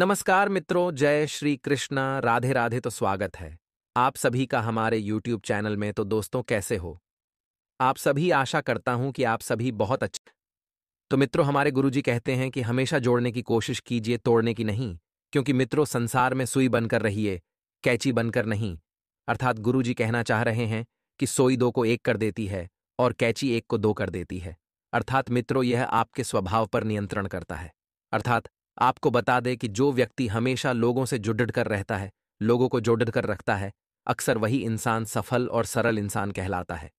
नमस्कार मित्रों, जय श्री कृष्णा, राधे राधे। तो स्वागत है आप सभी का हमारे YouTube चैनल में। तो दोस्तों, कैसे हो आप सभी? आशा करता हूं कि आप सभी बहुत अच्छे। तो मित्रों, हमारे गुरुजी कहते हैं कि हमेशा जोड़ने की कोशिश कीजिए, तोड़ने की नहीं। क्योंकि मित्रों, संसार में सुई बनकर रहिए, कैंची बनकर नहीं। अर्थात गुरुजी कहना चाह रहे हैं कि सोई दो को एक कर देती है और कैंची एक को दो कर देती है। अर्थात मित्रों, यह आपके स्वभाव पर नियंत्रण करता है। अर्थात आपको बता दे कि जो व्यक्ति हमेशा लोगों से जुड़ कर रहता है, लोगों को जोड़ कर रखता है, अक्सर वही इंसान सफल और सरल इंसान कहलाता है।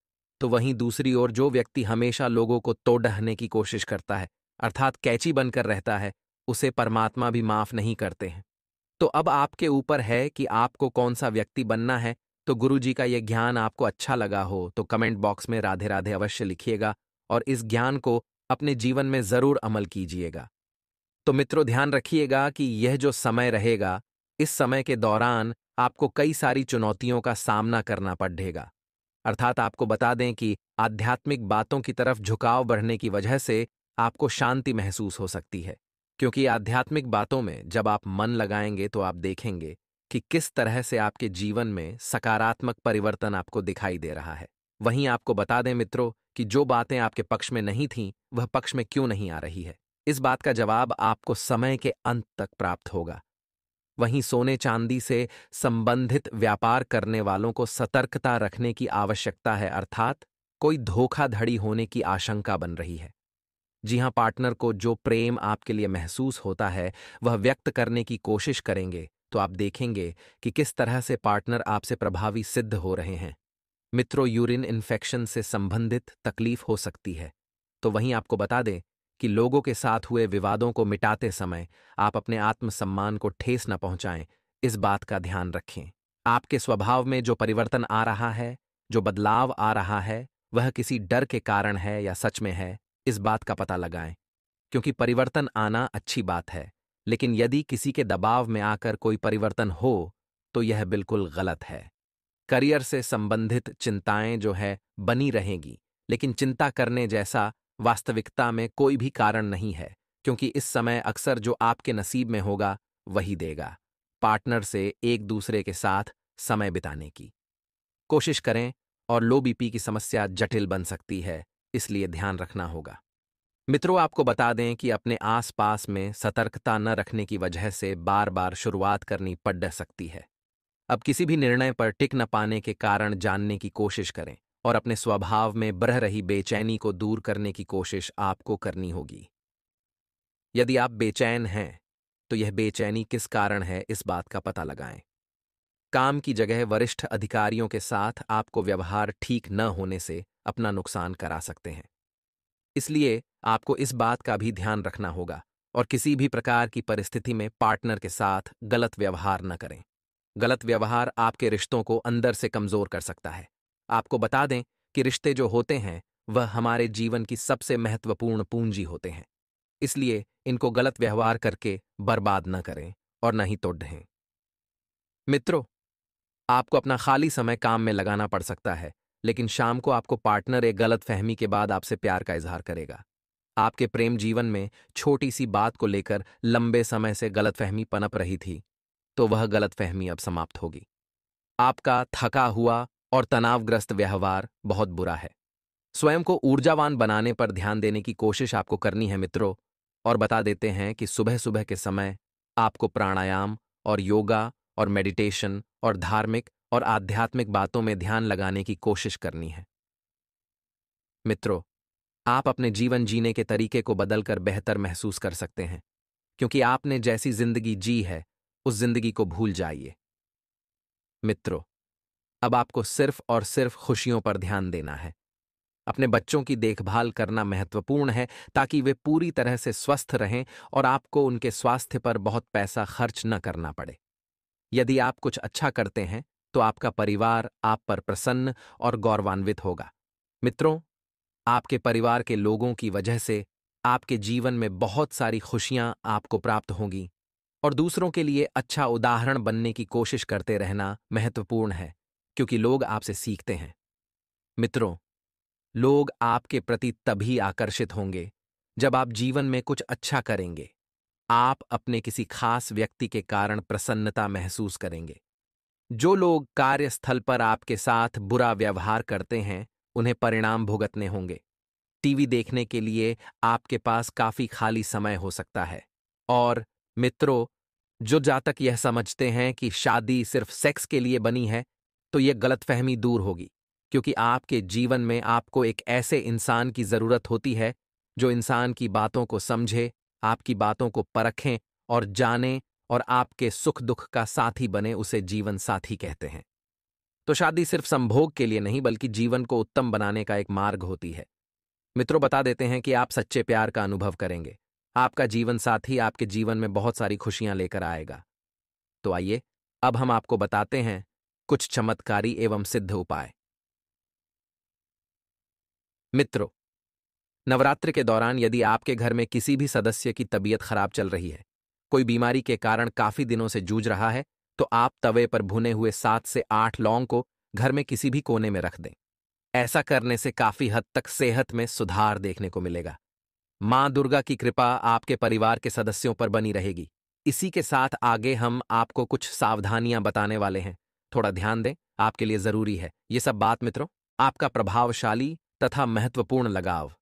तो वहीं दूसरी ओर जो व्यक्ति हमेशा लोगों को तोड़ने की कोशिश करता है, अर्थात कैंची बनकर रहता है, उसे परमात्मा भी माफ नहीं करते हैं। तो अब आपके ऊपर है कि आपको कौन सा व्यक्ति बनना है। तो गुरुजी का यह ज्ञान आपको अच्छा लगा हो तो कमेंट बॉक्स में राधे राधे अवश्य लिखिएगा और इस ज्ञान को अपने जीवन में जरूर अमल कीजिएगा। तो मित्रों, ध्यान रखिएगा कि यह जो समय रहेगा, इस समय के दौरान आपको कई सारी चुनौतियों का सामना करना पड़ेगा। अर्थात आपको बता दें कि आध्यात्मिक बातों की तरफ झुकाव बढ़ने की वजह से आपको शांति महसूस हो सकती है। क्योंकि आध्यात्मिक बातों में जब आप मन लगाएंगे तो आप देखेंगे कि किस तरह से आपके जीवन में सकारात्मक परिवर्तन आपको दिखाई दे रहा है। वहीं आपको बता दें मित्रों कि जो बातें आपके पक्ष में नहीं थीं, वह पक्ष में क्यों नहीं आ रही है, इस बात का जवाब आपको समय के अंत तक प्राप्त होगा। वहीं सोने चांदी से संबंधित व्यापार करने वालों को सतर्कता रखने की आवश्यकता है। अर्थात कोई धोखाधड़ी होने की आशंका बन रही है। जी हां, पार्टनर को जो प्रेम आपके लिए महसूस होता है वह व्यक्त करने की कोशिश करेंगे तो आप देखेंगे कि किस तरह से पार्टनर आपसे प्रभावी सिद्ध हो रहे हैं। मित्रों, यूरिन इन्फेक्शन से संबंधित तकलीफ हो सकती है। तो वहीं आपको बता दें कि लोगों के साथ हुए विवादों को मिटाते समय आप अपने आत्मसम्मान को ठेस न पहुंचाएं, इस बात का ध्यान रखें। आपके स्वभाव में जो परिवर्तन आ रहा है, जो बदलाव आ रहा है, वह किसी डर के कारण है या सच में है, इस बात का पता लगाएं। क्योंकि परिवर्तन आना अच्छी बात है, लेकिन यदि किसी के दबाव में आकर कोई परिवर्तन हो तो यह बिल्कुल गलत है। करियर से संबंधित चिंताएं जो है बनी रहेंगी, लेकिन चिंता करने जैसा वास्तविकता में कोई भी कारण नहीं है। क्योंकि इस समय अक्सर जो आपके नसीब में होगा वही देगा। पार्टनर से एक दूसरे के साथ समय बिताने की कोशिश करें और लो बीपी की समस्या जटिल बन सकती है, इसलिए ध्यान रखना होगा। मित्रों, आपको बता दें कि अपने आसपास में सतर्कता न रखने की वजह से बार बार शुरुआत करनी पड़ सकती है। अब किसी भी निर्णय पर टिक न पाने के कारण जानने की कोशिश करें और अपने स्वभाव में बरह रही बेचैनी को दूर करने की कोशिश आपको करनी होगी। यदि आप बेचैन हैं तो यह बेचैनी किस कारण है, इस बात का पता लगाएं। काम की जगह वरिष्ठ अधिकारियों के साथ आपको व्यवहार ठीक न होने से अपना नुकसान करा सकते हैं। इसलिए आपको इस बात का भी ध्यान रखना होगा और किसी भी प्रकार की परिस्थिति में पार्टनर के साथ गलत व्यवहार न करें। गलत व्यवहार आपके रिश्तों को अंदर से कमजोर कर सकता है। आपको बता दें कि रिश्ते जो होते हैं वह हमारे जीवन की सबसे महत्वपूर्ण पूंजी होते हैं। इसलिए इनको गलत व्यवहार करके बर्बाद न करें और न ही तोड़ें। मित्रों, आपको अपना खाली समय काम में लगाना पड़ सकता है, लेकिन शाम को आपको पार्टनर एक गलत फहमी के बाद आपसे प्यार का इजहार करेगा। आपके प्रेम जीवन में छोटी सी बात को लेकर लंबे समय से गलतफहमी पनप रही थी, तो वह गलतफहमी अब समाप्त होगी। आपका थका हुआ और तनावग्रस्त व्यवहार बहुत बुरा है। स्वयं को ऊर्जावान बनाने पर ध्यान देने की कोशिश आपको करनी है मित्रों। और बता देते हैं कि सुबह सुबह के समय आपको प्राणायाम और योगा और मेडिटेशन और धार्मिक और आध्यात्मिक बातों में ध्यान लगाने की कोशिश करनी है। मित्रों, आप अपने जीवन जीने के तरीके को बदलकर बेहतर महसूस कर सकते हैं। क्योंकि आपने जैसी जिंदगी जी है, उस जिंदगी को भूल जाइए। मित्रों, अब आपको सिर्फ और सिर्फ खुशियों पर ध्यान देना है। अपने बच्चों की देखभाल करना महत्वपूर्ण है ताकि वे पूरी तरह से स्वस्थ रहें और आपको उनके स्वास्थ्य पर बहुत पैसा खर्च न करना पड़े। यदि आप कुछ अच्छा करते हैं तो आपका परिवार आप पर प्रसन्न और गौरवान्वित होगा। मित्रों, आपके परिवार के लोगों की वजह से आपके जीवन में बहुत सारी खुशियां आपको प्राप्त होंगी और दूसरों के लिए अच्छा उदाहरण बनने की कोशिश करते रहना महत्वपूर्ण है, क्योंकि लोग आपसे सीखते हैं। मित्रों, लोग आपके प्रति तभी आकर्षित होंगे जब आप जीवन में कुछ अच्छा करेंगे। आप अपने किसी खास व्यक्ति के कारण प्रसन्नता महसूस करेंगे। जो लोग कार्यस्थल पर आपके साथ बुरा व्यवहार करते हैं, उन्हें परिणाम भुगतने होंगे। टीवी देखने के लिए आपके पास काफी खाली समय हो सकता है। और मित्रों, जो जातक यह समझते हैं कि शादी सिर्फ सेक्स के लिए बनी है, तो यह गलतफहमी दूर होगी, क्योंकि आपके जीवन में आपको एक ऐसे इंसान की जरूरत होती है जो इंसान की बातों को समझे, आपकी बातों को परखें और जाने और आपके सुख दुख का साथी बने। उसे जीवन साथी कहते हैं। तो शादी सिर्फ संभोग के लिए नहीं, बल्कि जीवन को उत्तम बनाने का एक मार्ग होती है। मित्रों, बता देते हैं कि आप सच्चे प्यार का अनुभव करेंगे। आपका जीवन साथी आपके जीवन में बहुत सारी खुशियां लेकर आएगा। तो आइए, अब हम आपको बताते हैं कुछ चमत्कारी एवं सिद्ध उपाय। मित्रों, नवरात्र के दौरान यदि आपके घर में किसी भी सदस्य की तबीयत खराब चल रही है, कोई बीमारी के कारण काफी दिनों से जूझ रहा है, तो आप तवे पर भुने हुए 7 से 8 लौंग को घर में किसी भी कोने में रख दें। ऐसा करने से काफी हद तक सेहत में सुधार देखने को मिलेगा। मां दुर्गा की कृपा आपके परिवार के सदस्यों पर बनी रहेगी। इसी के साथ आगे हम आपको कुछ सावधानियां बताने वाले हैं। थोड़ा ध्यान दें, आपके लिए जरूरी है ये सब बात। मित्रों, आपका प्रभावशाली तथा महत्वपूर्ण लगाव,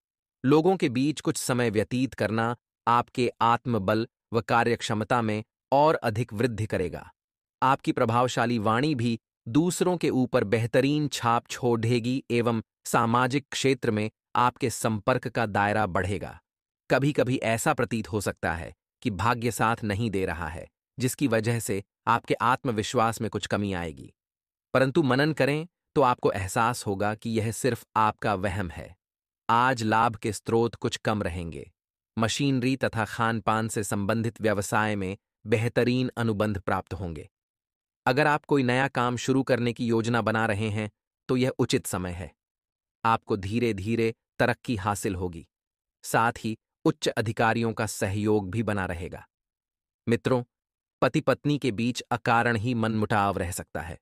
लोगों के बीच कुछ समय व्यतीत करना आपके आत्मबल व कार्यक्षमता में और अधिक वृद्धि करेगा। आपकी प्रभावशाली वाणी भी दूसरों के ऊपर बेहतरीन छाप छोड़ेगी एवं सामाजिक क्षेत्र में आपके संपर्क का दायरा बढ़ेगा। कभी कभी ऐसा प्रतीत हो सकता है कि भाग्य साथ नहीं दे रहा है, जिसकी वजह से आपके आत्मविश्वास में कुछ कमी आएगी। परंतु मनन करें तो आपको एहसास होगा कि यह सिर्फ आपका वहम है। आज लाभ के स्रोत कुछ कम रहेंगे। मशीनरी तथा खान पान से संबंधित व्यवसाय में बेहतरीन अनुबंध प्राप्त होंगे। अगर आप कोई नया काम शुरू करने की योजना बना रहे हैं, तो यह उचित समय है। आपको धीरे धीरे तरक्की हासिल होगी। साथ ही उच्च अधिकारियों का सहयोग भी बना रहेगा। मित्रों, पति पत्नी के बीच अकारण ही मनमुटाव रह सकता है।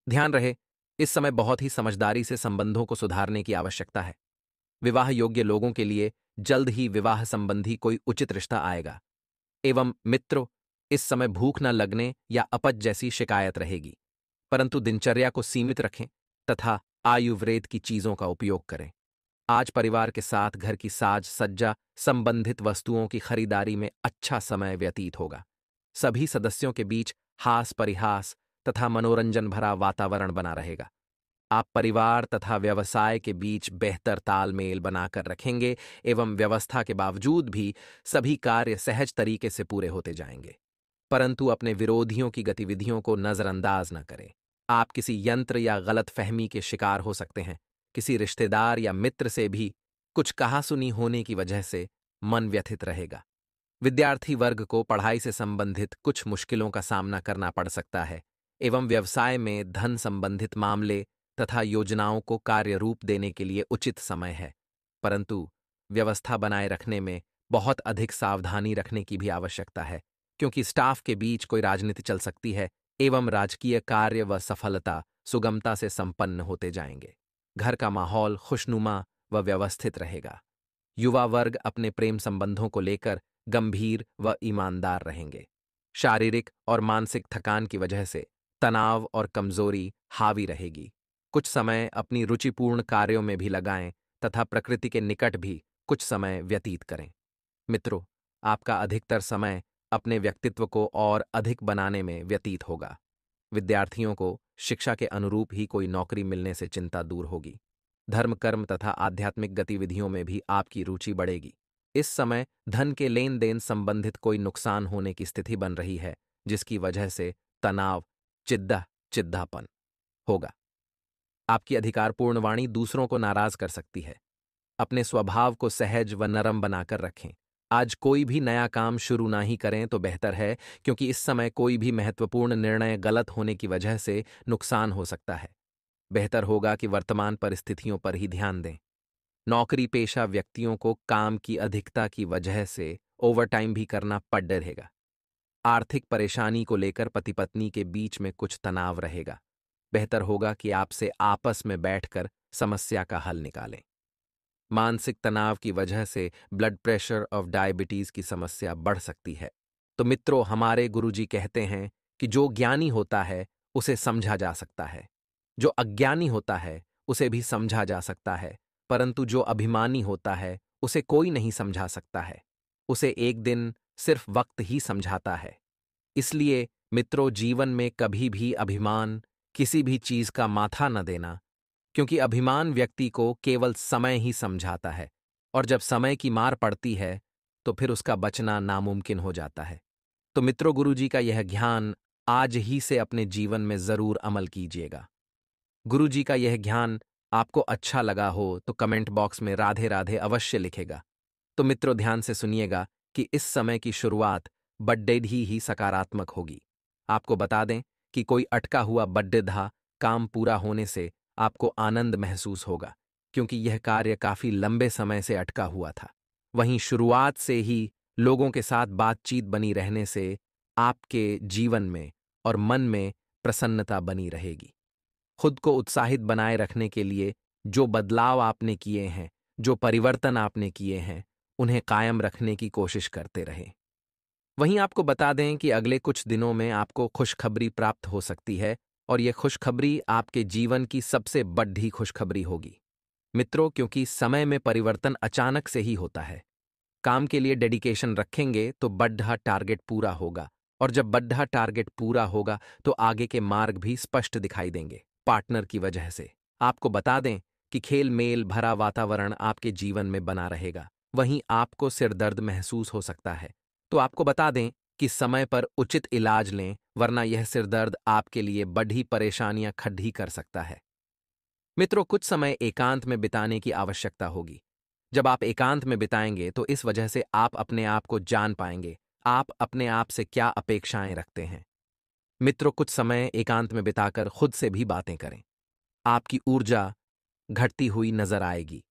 ध्यान रहे, इस समय बहुत ही समझदारी से संबंधों को सुधारने की आवश्यकता है। विवाह योग्य लोगों के लिए जल्द ही विवाह संबंधी कोई उचित रिश्ता आएगा। एवं मित्रों, इस समय भूख न लगने या अपच जैसी शिकायत रहेगी। परंतु दिनचर्या को सीमित रखें तथा आयुर्वेद की चीजों का उपयोग करें। आज परिवार के साथ घर की साज सज्जा संबंधित वस्तुओं की खरीदारी में अच्छा समय व्यतीत होगा। सभी सदस्यों के बीच हास परिहास तथा मनोरंजन भरा वातावरण बना रहेगा। आप परिवार तथा व्यवसाय के बीच बेहतर तालमेल बनाकर रखेंगे एवं व्यवस्था के बावजूद भी सभी कार्य सहज तरीके से पूरे होते जाएंगे। परंतु अपने विरोधियों की गतिविधियों को नजरअंदाज न करें। आप किसी यंत्र या गलत फहमी के शिकार हो सकते हैं। किसी रिश्तेदार या मित्र से भी कुछ कहासुनी होने की वजह से मन व्यथित रहेगा। विद्यार्थी वर्ग को पढ़ाई से संबंधित कुछ मुश्किलों का सामना करना पड़ सकता है एवं व्यवसाय में धन संबंधित मामले तथा योजनाओं को कार्य रूप देने के लिए उचित समय है। परंतु व्यवस्था बनाए रखने में बहुत अधिक सावधानी रखने की भी आवश्यकता है, क्योंकि स्टाफ के बीच कोई राजनीति चल सकती है एवं राजकीय कार्य व सफलता सुगमता से संपन्न होते जाएंगे। घर का माहौल खुशनुमा व व्यवस्थित रहेगा। युवा वर्ग अपने प्रेम संबंधों को लेकर गंभीर व ईमानदार रहेंगे। शारीरिक और मानसिक थकान की वजह से तनाव और कमजोरी हावी रहेगी। कुछ समय अपनी रुचिपूर्ण कार्यों में भी लगाएं तथा प्रकृति के निकट भी कुछ समय व्यतीत करें। मित्रों, आपका अधिकतर समय अपने व्यक्तित्व को और अधिक बनाने में व्यतीत होगा। विद्यार्थियों को शिक्षा के अनुरूप ही कोई नौकरी मिलने से चिंता दूर होगी। धर्म कर्म तथा आध्यात्मिक गतिविधियों में भी आपकी रुचि बढ़ेगी। इस समय धन के लेन देन संबंधित कोई नुकसान होने की स्थिति बन रही है, जिसकी वजह से तनाव चिद्दापन होगा। आपकी अधिकारपूर्ण वाणी दूसरों को नाराज कर सकती है। अपने स्वभाव को सहज व नरम बनाकर रखें। आज कोई भी नया काम शुरू ना ही करें तो बेहतर है, क्योंकि इस समय कोई भी महत्वपूर्ण निर्णय गलत होने की वजह से नुकसान हो सकता है। बेहतर होगा कि वर्तमान परिस्थितियों पर ही ध्यान दें। नौकरी पेशा व्यक्तियों को काम की अधिकता की वजह से ओवरटाइम भी करना पड़ रहेगा। आर्थिक परेशानी को लेकर पति पत्नी के बीच में कुछ तनाव रहेगा। बेहतर होगा कि आपसे आपस में बैठकर समस्या का हल निकालें। मानसिक तनाव की वजह से ब्लड प्रेशर और डायबिटीज की समस्या बढ़ सकती है। तो मित्रों, हमारे गुरुजी कहते हैं कि जो ज्ञानी होता है उसे समझा जा सकता है, जो अज्ञानी होता है उसे भी समझा जा सकता है, परंतु जो अभिमानी होता है उसे कोई नहीं समझा सकता है। उसे एक दिन सिर्फ वक्त ही समझाता है। इसलिए मित्रों, जीवन में कभी भी अभिमान, किसी भी चीज का माथा न देना, क्योंकि अभिमान व्यक्ति को केवल समय ही समझाता है, और जब समय की मार पड़ती है तो फिर उसका बचना नामुमकिन हो जाता है। तो मित्रों, गुरुजी का यह ज्ञान आज ही से अपने जीवन में जरूर अमल कीजिएगा। गुरुजी का यह ज्ञान आपको अच्छा लगा हो तो कमेंट बॉक्स में राधे राधे अवश्य लिखेगा। तो मित्रों, ध्यान से सुनिएगा कि इस समय की शुरुआत बर्थडे ही सकारात्मक होगी। आपको बता दें कि कोई अटका हुआ बर्थडे था, काम पूरा होने से आपको आनंद महसूस होगा, क्योंकि यह कार्य काफी लंबे समय से अटका हुआ था। वहीं शुरुआत से ही लोगों के साथ बातचीत बनी रहने से आपके जीवन में और मन में प्रसन्नता बनी रहेगी। खुद को उत्साहित बनाए रखने के लिए जो बदलाव आपने किए हैं, जो परिवर्तन आपने किए हैं, उन्हें कायम रखने की कोशिश करते रहें। वहीं आपको बता दें कि अगले कुछ दिनों में आपको खुशखबरी प्राप्त हो सकती है, और यह खुशखबरी आपके जीवन की सबसे बड़ी खुशखबरी होगी। मित्रों, क्योंकि समय में परिवर्तन अचानक से ही होता है। काम के लिए डेडिकेशन रखेंगे तो बड़ा टारगेट पूरा होगा, और जब बड़ा टारगेट पूरा होगा तो आगे के मार्ग भी स्पष्ट दिखाई देंगे। पार्टनर की वजह से आपको बता दें कि खेल मेल भरा वातावरण आपके जीवन में बना रहेगा। वहीं आपको सिरदर्द महसूस हो सकता है, तो आपको बता दें कि समय पर उचित इलाज लें, वरना यह सिरदर्द आपके लिए बड़ी परेशानियां खड़ी कर सकता है। मित्रों, कुछ समय एकांत में बिताने की आवश्यकता होगी। जब आप एकांत में बिताएंगे तो इस वजह से आप अपने आप को जान पाएंगे, आप अपने आप से क्या अपेक्षाएं रखते हैं। मित्रों, कुछ समय एकांत में बिताकर खुद से भी बातें करें। आपकी ऊर्जा घटती हुई नजर आएगी।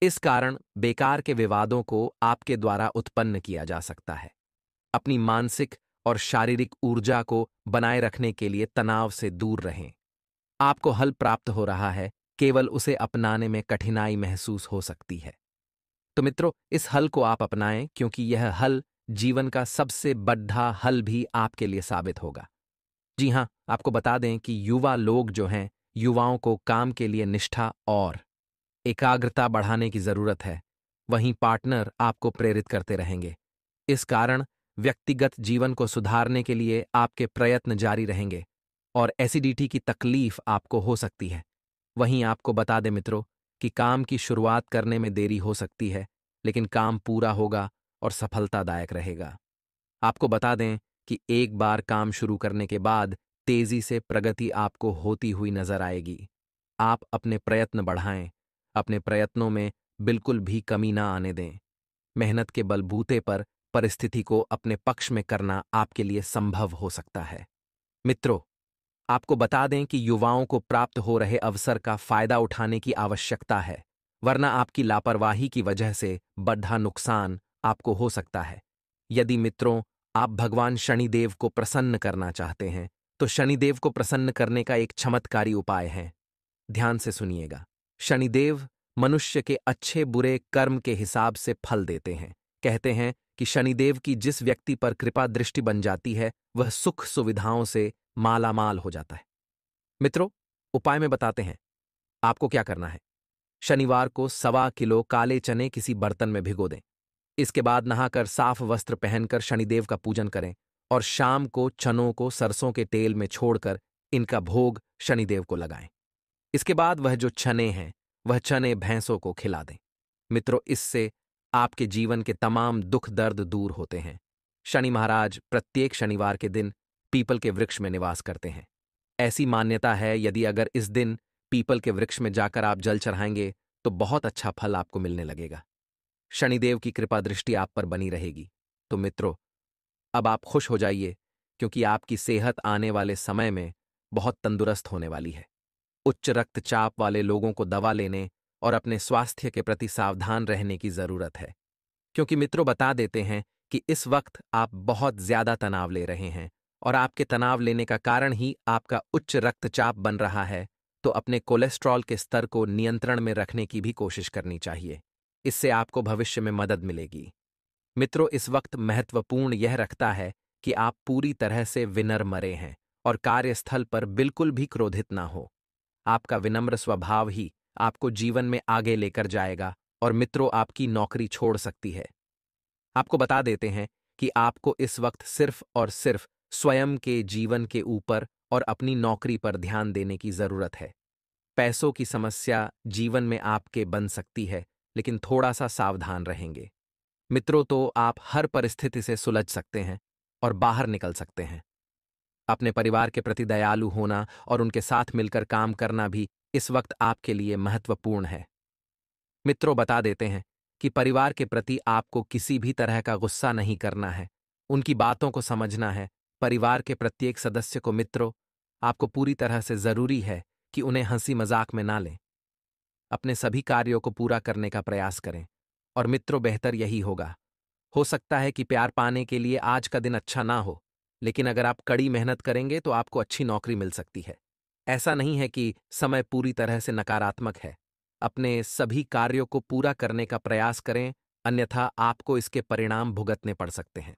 इस कारण बेकार के विवादों को आपके द्वारा उत्पन्न किया जा सकता है। अपनी मानसिक और शारीरिक ऊर्जा को बनाए रखने के लिए तनाव से दूर रहें। आपको हल प्राप्त हो रहा है, केवल उसे अपनाने में कठिनाई महसूस हो सकती है। तो मित्रों, इस हल को आप अपनाएं, क्योंकि यह हल जीवन का सबसे बड़ा हल भी आपके लिए साबित होगा। जी हां, आपको बता दें कि युवा लोग जो हैं, युवाओं को काम के लिए निष्ठा और एकाग्रता बढ़ाने की जरूरत है। वहीं पार्टनर आपको प्रेरित करते रहेंगे। इस कारण व्यक्तिगत जीवन को सुधारने के लिए आपके प्रयत्न जारी रहेंगे, और एसिडिटी की तकलीफ आपको हो सकती है। वहीं आपको बता दें मित्रों कि काम की शुरुआत करने में देरी हो सकती है, लेकिन काम पूरा होगा और सफलतादायक रहेगा। आपको बता दें कि एक बार काम शुरू करने के बाद तेजी से प्रगति आपको होती हुई नजर आएगी। आप अपने प्रयत्न बढ़ाएं, अपने प्रयत्नों में बिल्कुल भी कमी ना आने दें। मेहनत के बलबूते पर परिस्थिति को अपने पक्ष में करना आपके लिए संभव हो सकता है। मित्रों, आपको बता दें कि युवाओं को प्राप्त हो रहे अवसर का फायदा उठाने की आवश्यकता है, वरना आपकी लापरवाही की वजह से बड़ा नुकसान आपको हो सकता है। यदि मित्रों, आप भगवान शनिदेव को प्रसन्न करना चाहते हैं, तो शनिदेव को प्रसन्न करने का एक चमत्कारी उपाय है। ध्यान से सुनिएगा। शनिदेव मनुष्य के अच्छे बुरे कर्म के हिसाब से फल देते हैं। कहते हैं कि शनिदेव की जिस व्यक्ति पर कृपा दृष्टि बन जाती है, वह सुख सुविधाओं से मालामाल हो जाता है। मित्रों, उपाय में बताते हैं। आपको क्या करना है? शनिवार को 1.25 किलो काले चने किसी बर्तन में भिगो दें। इसके बाद नहाकर साफ वस्त्र पहनकर शनिदेव का पूजन करें, और शाम को चनों को सरसों के तेल में छोड़कर इनका भोग शनिदेव को लगाएं। इसके बाद वह जो चने हैं, वह चने भैंसों को खिला दें। मित्रों, इससे आपके जीवन के तमाम दुख दर्द दूर होते हैं। शनि महाराज प्रत्येक शनिवार के दिन पीपल के वृक्ष में निवास करते हैं। ऐसी मान्यता है, यदि अगर इस दिन पीपल के वृक्ष में जाकर आप जल चढ़ाएंगे तो बहुत अच्छा फल आपको मिलने लगेगा। शनिदेव की कृपा दृष्टि आप पर बनी रहेगी। तो मित्रों, अब आप खुश हो जाइए, क्योंकि आपकी सेहत आने वाले समय में बहुत तंदुरुस्त होने वाली है। उच्च रक्तचाप वाले लोगों को दवा लेने और अपने स्वास्थ्य के प्रति सावधान रहने की जरूरत है, क्योंकि मित्रों बता देते हैं कि इस वक्त आप बहुत ज्यादा तनाव ले रहे हैं, और आपके तनाव लेने का कारण ही आपका उच्च रक्तचाप बन रहा है। तो अपने कोलेस्ट्रॉल के स्तर को नियंत्रण में रखने की भी कोशिश करनी चाहिए। इससे आपको भविष्य में मदद मिलेगी। मित्रों, इस वक्त महत्वपूर्ण यह रखता है कि आप पूरी तरह से विनम्र रहे हैं और कार्यस्थल पर बिल्कुल भी क्रोधित ना हो। आपका विनम्र स्वभाव ही आपको जीवन में आगे लेकर जाएगा और मित्रों, आपकी नौकरी छोड़ सकती है। आपको बता देते हैं कि आपको इस वक्त सिर्फ और सिर्फ स्वयं के जीवन के ऊपर और अपनी नौकरी पर ध्यान देने की जरूरत है। पैसों की समस्या जीवन में आपके बन सकती है, लेकिन थोड़ा सा सावधान रहेंगे। मित्रों, तो आप हर परिस्थिति से सुलझ सकते हैं और बाहर निकल सकते हैं। अपने परिवार के प्रति दयालु होना और उनके साथ मिलकर काम करना भी इस वक्त आपके लिए महत्वपूर्ण है। मित्रों, बता देते हैं कि परिवार के प्रति आपको किसी भी तरह का गुस्सा नहीं करना है, उनकी बातों को समझना है। परिवार के प्रत्येक सदस्य को मित्रों, आपको पूरी तरह से जरूरी है कि उन्हें हंसी मजाक में ना लें। अपने सभी कार्यों को पूरा करने का प्रयास करें और मित्रों, बेहतर यही होगा। हो सकता है कि प्यार पाने के लिए आज का दिन अच्छा ना हो, लेकिन अगर आप कड़ी मेहनत करेंगे तो आपको अच्छी नौकरी मिल सकती है। ऐसा नहीं है कि समय पूरी तरह से नकारात्मक है। अपने सभी कार्यों को पूरा करने का प्रयास करें, अन्यथा आपको इसके परिणाम भुगतने पड़ सकते हैं।